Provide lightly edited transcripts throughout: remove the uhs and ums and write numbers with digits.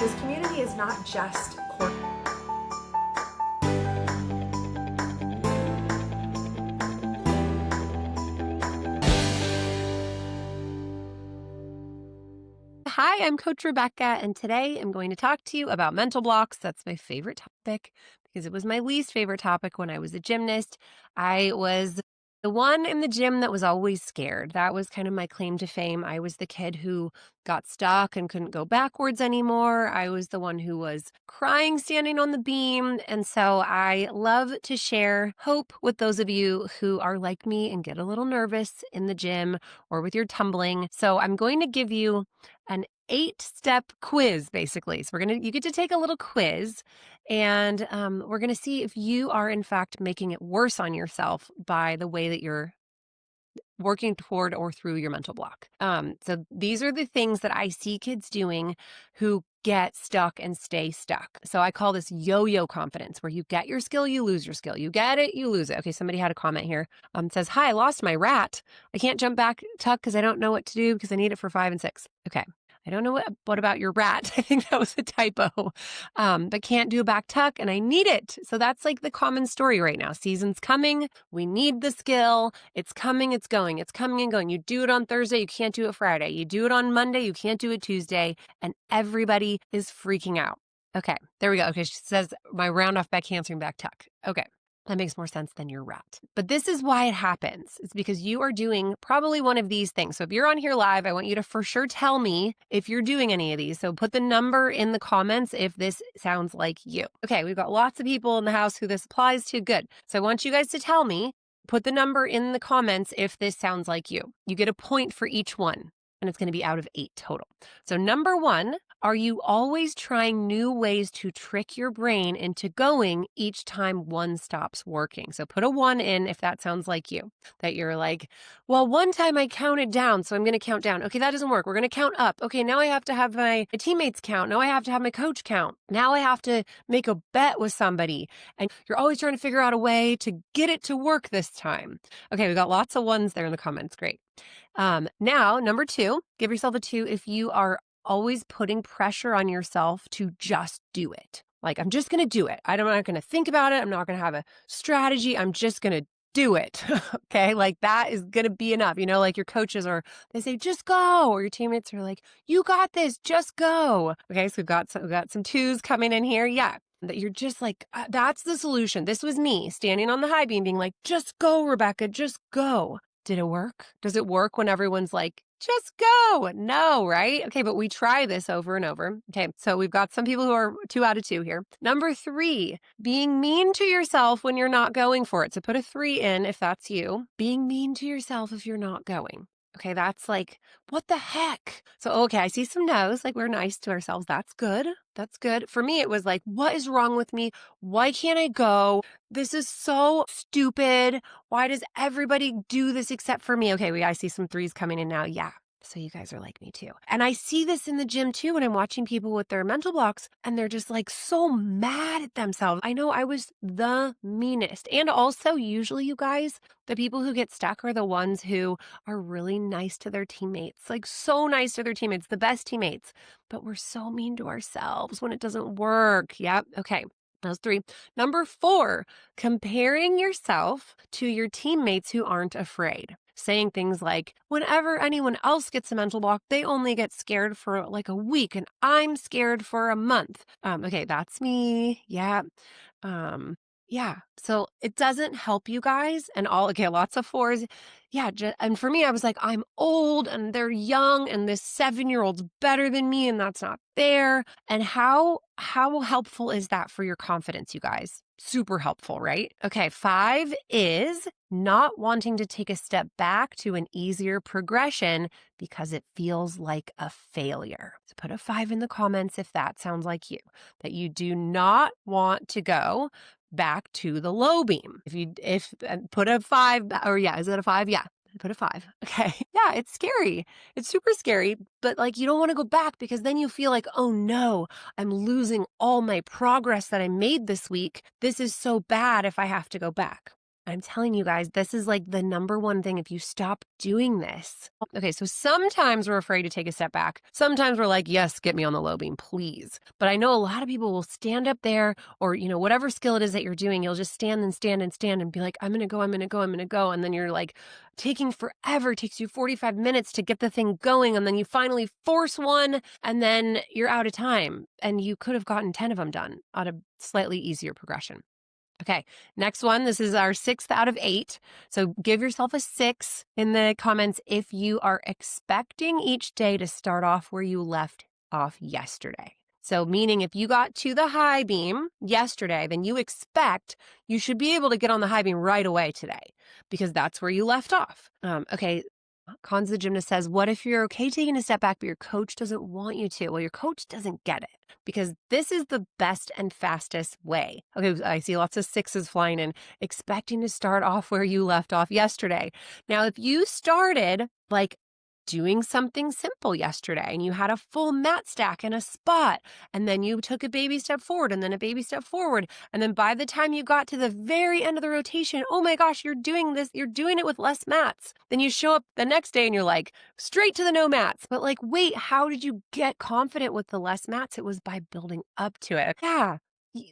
This community is not just corporate. Hi, I'm Coach Rebecca, and today I'm going to talk to you about mental blocks. That's my favorite topic because it was my least favorite topic when I was a gymnast. I was the one in the gym that was always scared. That was kind of my claim to fame. I was the kid who got stuck and couldn't go backwards anymore. I was the one who was crying standing on the beam. And so I love to share hope with those of you who are like me and get a little nervous in the gym or with your tumbling. So I'm going to give you an 8-step quiz, basically. So you get to take a little quiz, and we're going to see if you are in fact making it worse on yourself by the way that you're working toward or through your mental block. So these are the things that I see kids doing who get stuck and stay stuck. So I call this yo-yo confidence, where you get your skill, you lose your skill. You get it, you lose it. Okay, somebody had a comment here. Says, hi, I lost my rat. I can't jump back tuck because I don't know what to do because I need it for 5 and 6. Okay. I don't know what about your rat. I think that was a typo. But can't do a back tuck and I need it. So that's like the common story right now. Season's coming. We need the skill. It's coming. It's going. It's coming and going. You do it on Thursday. You can't do it Friday. You do it on Monday. You can't do it Tuesday. And everybody is freaking out. Okay. There we go. Okay. She says my round off back handspring back tuck. Okay. That makes more sense than your rat. But this is why it happens. It's because you are doing probably one of these things. So if you're on here live, I want you to for sure tell me if you're doing any of these. So put the number in the comments if this sounds like you. Okay, we've got lots of people in the house who this applies to. Good. So I want you guys to tell me, put the number in the comments if this sounds like you. You get a point for each one, and it's going to be out of 8 total. So number 1, are you always trying new ways to trick your brain into going each time one stops working? So put a 1 in if that sounds like you, that you're like, well, one time I counted down, so I'm going to count down. Okay, that doesn't work. We're going to count up. Okay, now I have to have my teammates count. Now I have to have my coach count. Now I have to make a bet with somebody. And you're always trying to figure out a way to get it to work this time. Okay, we got lots of 1s there in the comments. Great. Now, number 2, give yourself a 2 if you are always putting pressure on yourself to just do it. Like, I'm just going to do it. I'm not going to think about it. I'm not going to have a strategy. I'm just going to do it. Okay. Like that is going to be enough. You know, like your coaches they say, just go, or your teammates are like, you got this, just go. Okay. So we've got some 2s coming in here. Yeah. That you're just like, that's the solution. This was me standing on the high beam being like, just go, Rebecca, just go. Did it work? Does it work when everyone's like, just go? No, right? Okay, but we try this over and over. Okay, so we've got some people who are 2 out of 2 here. Number 3, being mean to yourself when you're not going for it. So put a 3 in if that's you. Being mean to yourself if you're not going. Okay, that's like, what the heck? So, okay, I see some no's, like we're nice to ourselves. That's good. That's good. For me, it was like, what is wrong with me? Why can't I go? This is so stupid. Why does everybody do this except for me? Okay, I see some 3s coming in now. Yeah. So you guys are like me too. And I see this in the gym too when I'm watching people with their mental blocks and they're just like so mad at themselves. I know I was the meanest. And also usually you guys, the people who get stuck are the ones who are really nice to their teammates, like so nice to their teammates, the best teammates, but we're so mean to ourselves when it doesn't work. Yep. Okay. That was 3. Number 4, comparing yourself to your teammates who aren't afraid. Saying things like, whenever anyone else gets a mental block, they only get scared for like a week and I'm scared for a month. Okay, that's me. Yeah. Yeah. So it doesn't help you guys okay, lots of 4s. Yeah. And for me, I was like, I'm old and they're young and this 7-year-old's better than me and that's not fair. And how helpful is that for your confidence, you guys? Super helpful, right? Okay. 5 is not wanting to take a step back to an easier progression because it feels like a failure. So put a 5 in the comments if that sounds like you, that you do not want to go back to the low beam. If put a 5, or yeah, is it a 5? Yeah. Put a 5. Okay. Yeah, it's scary. It's super scary, but like you don't want to go back because then you feel like, oh no, I'm losing all my progress that I made this week. This is so bad if I have to go back. I'm telling you guys, this is like the number one thing if you stop doing this. Okay, so sometimes we're afraid to take a step back. Sometimes we're like, yes, get me on the low beam, please. But I know a lot of people will stand up there or, whatever skill it is that you're doing, you'll just stand and stand and stand and be like, I'm going to go, I'm going to go, I'm going to go. And then you're like taking forever, takes you 45 minutes to get the thing going. And then you finally force one and then you're out of time. And you could have gotten 10 of them done at a slightly easier progression. Okay, next one. This is our 6th out of 8. So give yourself a 6 in the comments if you are expecting each day to start off where you left off yesterday. So meaning if you got to the high beam yesterday, then you expect you should be able to get on the high beam right away today because that's where you left off. Okay, Cons the gymnast says, what if you're okay taking a step back, but your coach doesn't want you to? Well, your coach doesn't get it because this is the best and fastest way. Okay, I see lots of 6s flying in, expecting to start off where you left off yesterday. Now, if you started like doing something simple yesterday and you had a full mat stack and a spot, and then you took a baby step forward and then a baby step forward, and then by the time you got to the very end of the rotation, oh my gosh, you're doing this, you're doing it with less mats. Then you show up the next day and you're like, straight to the no mats. But like, wait, how did you get confident with the less mats? It was by building up to it. Yeah.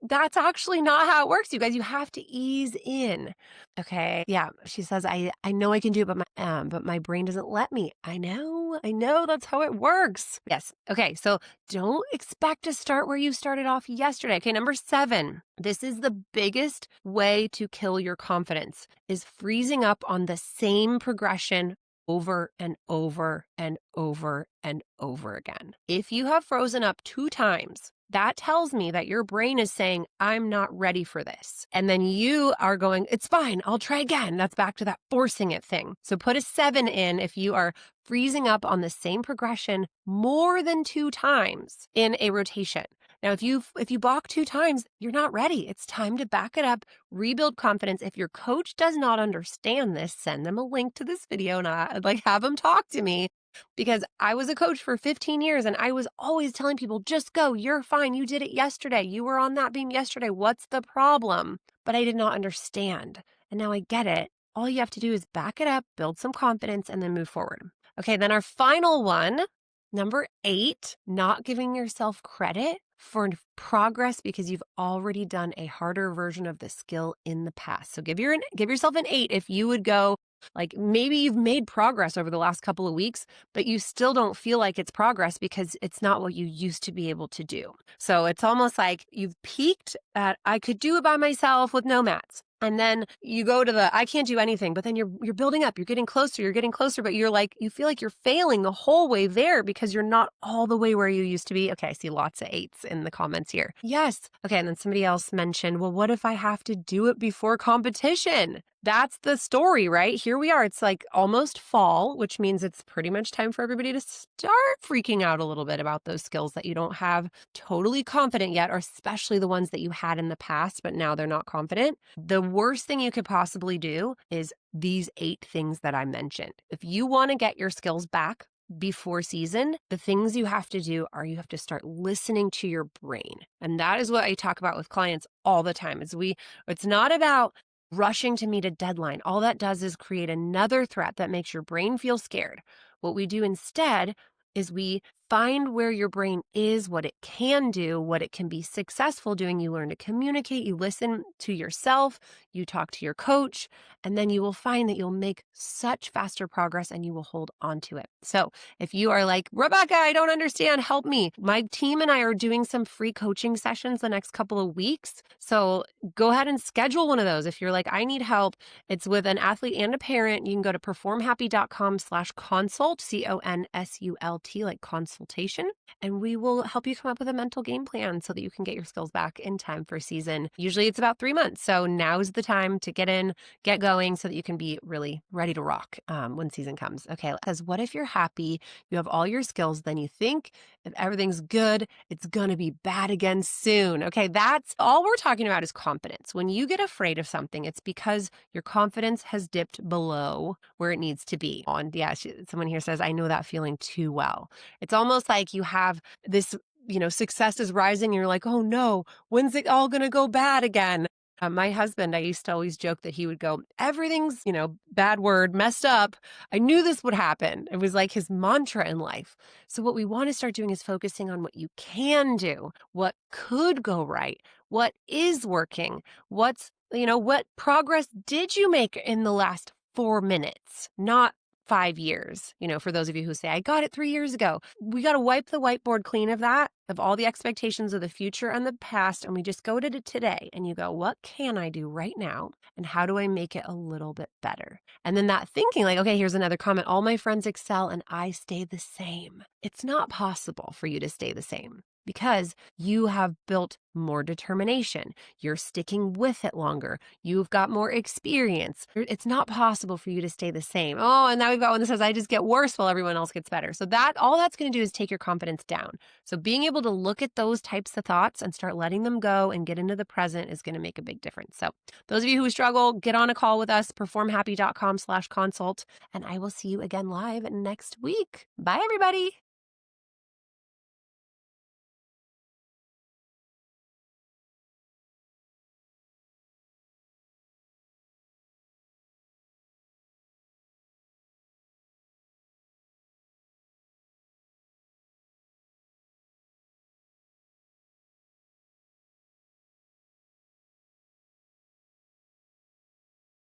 That's actually not how it works, you guys. You have to ease in. Okay. Yeah. She says, I know I can do it, but my brain doesn't let me. I know. That's how it works. Yes. Okay. So don't expect to start where you started off yesterday. Okay. Number 7. This is the biggest way to kill your confidence is freezing up on the same progression over and over and over and over again. If you have frozen up 2 times, that tells me that your brain is saying, I'm not ready for this. And then you are going, it's fine, I'll try again. That's back to that forcing it thing. So put a 7 in if you are freezing up on the same progression more than 2 times in a rotation. Now, if you balk 2 times, you're not ready. It's time to back it up, rebuild confidence. If your coach does not understand this, send them a link to this video and have them talk to me. Because I was a coach for 15 years and I was always telling people, just go, you're fine. You did it yesterday. You were on that beam yesterday. What's the problem? But I did not understand. And now I get it. All you have to do is back it up, build some confidence, and then move forward. Okay, then our final one, number 8, not giving yourself credit for progress because you've already done a harder version of the skill in the past. So give yourself an 8 if you would go, like maybe you've made progress over the last couple of weeks, but you still don't feel like it's progress because it's not what you used to be able to do. So it's almost like you've peaked at, I could do it by myself with no mats. And then you go to the, I can't do anything, but then you're building up, you're getting closer, but you feel like you're failing the whole way there because you're not all the way where you used to be. Okay, I see lots of 8s in the comments here. Yes. Okay, and then somebody else mentioned, well, what if I have to do it before competition? That's the story, right? Here we are. It's like almost fall, which means it's pretty much time for everybody to start freaking out a little bit about those skills that you don't have totally confident yet, or especially the ones that you had in the past, but now they're not confident. The worst thing you could possibly do is these 8 things that I mentioned. If you want to get your skills back before season, the things you have to do are you have to start listening to your brain. And that is what I talk about with clients all the time. It's not about rushing to meet a deadline. All that does is create another threat that makes your brain feel scared. What we do instead is we find where your brain is, what it can do, what it can be successful doing. You learn to communicate, you listen to yourself, you talk to your coach, and then you will find that you'll make such faster progress and you will hold on to it. So if you are like, Rebecca, I don't understand, help me. My team and I are doing some free coaching sessions the next couple of weeks. So go ahead and schedule one of those. If you're like, I need help, it's with an athlete and a parent. You can go to performhappy.com/consult, CONSULT, like consultation, and we will help you come up with a mental game plan so that you can get your skills back in time for season. Usually it's about 3 months. So now's the time to get going so that you can be really ready to rock when season comes. Okay, because what if you're happy, you have all your skills, then you think if everything's good, it's going to be bad again soon. Okay, that's all we're talking about is confidence. When you get afraid of something, it's because your confidence has dipped below where it needs to be. And yeah, someone here says, I know that feeling too well. It's almost like you have this, success is rising and you're like, oh no, when's it all going to go bad again? My husband, I used to always joke that he would go, everything's, bad word, messed up. I knew this would happen. It was like his mantra in life. So what we want to start doing is focusing on what you can do, what could go right, what is working, what progress did you make in the last 4 minutes, not 5 years. For those of you who say, I got it 3 years ago, we got to wipe the whiteboard clean of that, of all the expectations of the future and the past. And we just go to today and you go, what can I do right now? And how do I make it a little bit better? And then that thinking like, okay, here's another comment. All my friends excel and I stay the same. It's not possible for you to stay the same because you have built more determination. You're sticking with it longer. You've got more experience. It's not possible for you to stay the same. Oh, and now we've got one that says, I just get worse while everyone else gets better. So all that's going to do is take your confidence down. So being able to look at those types of thoughts and start letting them go and get into the present is going to make a big difference. So those of you who struggle, get on a call with us, performhappy.com/consult, and I will see you again live next week. Bye, everybody.